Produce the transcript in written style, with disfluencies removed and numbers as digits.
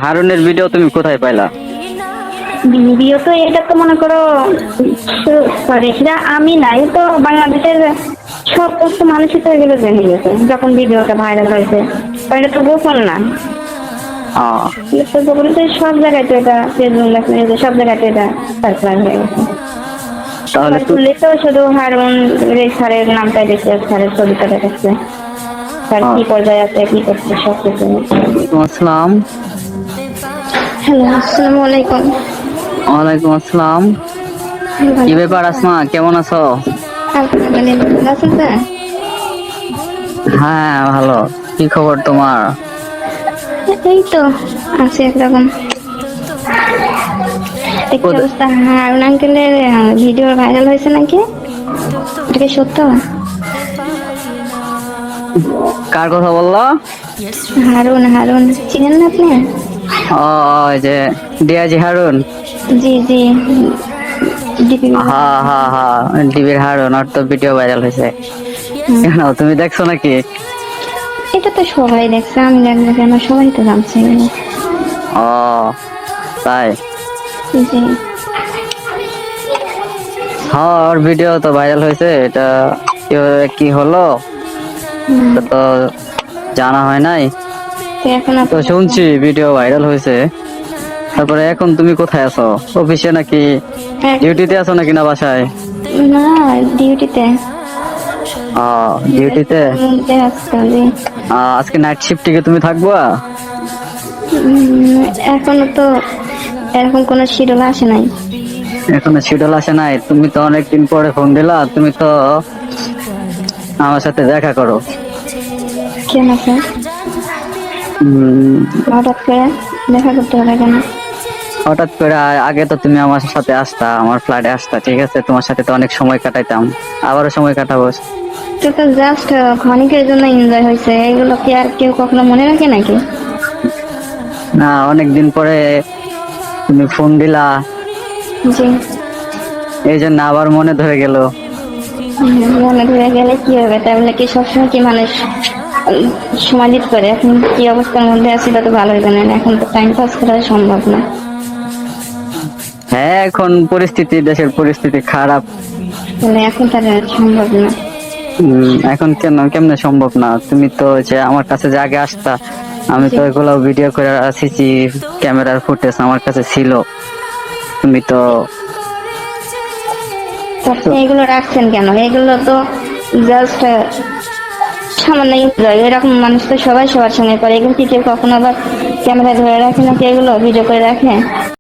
হারুনের ভিডিও তুমি কোথায় পাইলা? ভিডিও তো এটা তো মনে করো, সরি সেটা আমি নাই তো, বাংলাদেশের সমস্ত মানুষই তো এগুলো জেনে গেছে যখন ভিডিওটা ভাইরাল হয়েছে। কারণ এটা তো গোপন না। আহ, তো বলে তো সব জায়গায় তো এটা ফেসবুক মেসেঞ্জারে সব জায়গায় তো এটা সার্কুলার হয়ে গেছে। তাহলে সবাই খুললে তো শুধু হারুন রে স্যারের নামটাই দেখছে, স্যারের ছবিটা দেখাচ্ছে, স্যার কি পর্যায়ে আছে কি করছে সব কিছু। আসসালাম। হ্যালো, আসসালামু আলাইকুম। ওয়ালাইকুম আসসালাম। কি ব্যাপার আসমা, কেমন আছো? আলহামদুলিল্লাহ, ভালো আছেন স্যার? হ্যাঁ ভালো। কি খবর তোমার? এই তো আছে একরকম। দেখতে অবস্থা হারুন আঙ্কেলের ভিডিও ভাইরাল হয়েছে নাকি? এটা কি সত্য? কার কথা বললো? হারুন হারুন চিনেন না আপনি? ও, ওই যে ডিআইজি হারুন। জি জি, ডিপি। হ্যাঁ হ্যাঁ হ্যাঁ, ডিবির হারুন, ওর তো ভিডিও ভাইরাল হয়েছে। কেন, তুমি দেখছো নাকি? এটা তো সবাই দেখছে, আমি দেখবো কেন? সবাই তো জানছে এগুলো। ও তাই? জি। হ্যাঁ, ওর ভিডিও তো ভাইরাল হয়েছে। এটা কিভাবে কি হলো এটা তো জানা হয় নাই। তো এখন তো আপনি শুনছি ভিডিও ভাইরাল হয়েছে। তারপরে এখন তুমি কোথায় আছো? অফিসে নাকি ডিউটিতে আছো নাকি না বাসায়? না, ডিউটিতে। ডিউটিতে। আজকাল আজকে নাইট শিফটে কি তুমি থাকবা? এখনো তো এরকম কোনো শিডিউল আসে নাই। এখনো শিডিউল আসে নাই? তুমি তো অনেকদিন পরে ফোন দিলা, তুমি তো আমার সাথে দেখা করো। কেন স্যার? উম, হঠাৎ করে দেখা করতে হবে কেন? হঠাৎ করে আগে তো তুমি আমার সাথে আসতা, আমার ফ্ল্যাটে আসতা, ঠিক আছে? তোমার সাথে তো অনেক সময় কাটাইতাম, আবারও সময় কাটাবো। তো তো জাস্ট ক্ষণিকের জন্য এনজয় হয়েছে, এগুলো কি আর কেউ কখনো মনে রাখে নাকি? না, অনেকদিন পরে তুমি ফোন দিলা, জি। এই জন্য আবার মনে ধরে গেল। মনে ধরে গেলে কি হবে? তাহলে কি সবসময় কি মানুষ সময় দিতে পারে? এখন কি অবস্থার মধ্যে আছি তা তো ভালোই জানেন, এখন তো টাইম পাস করা সম্ভব না। হ্যাঁ, এখন পরিস্থিতি, দেশের পরিস্থিতি খারাপ। তাহলে এখন তার সম্ভব না। এখন কেমনে সম্ভব না? তুমি তো যে আমার কাছে যে আগে আসতা, আমি তো এগুলো ভিডিও করে, সিসি ক্যামেরার ফুটেজ আমার কাছে ছিল। তুমি তো আপনি এগুলো রাখছেন কেন? এগুলো তো জাস্ট সামান্য এনজয়। এরকম মানুষ তো সবাই সবার সঙ্গে করে। এগুলো কি কেউ কখনো আবার ক্যামেরা ধরে রাখে নাকি? এগুলো ভিডিও করে রাখে?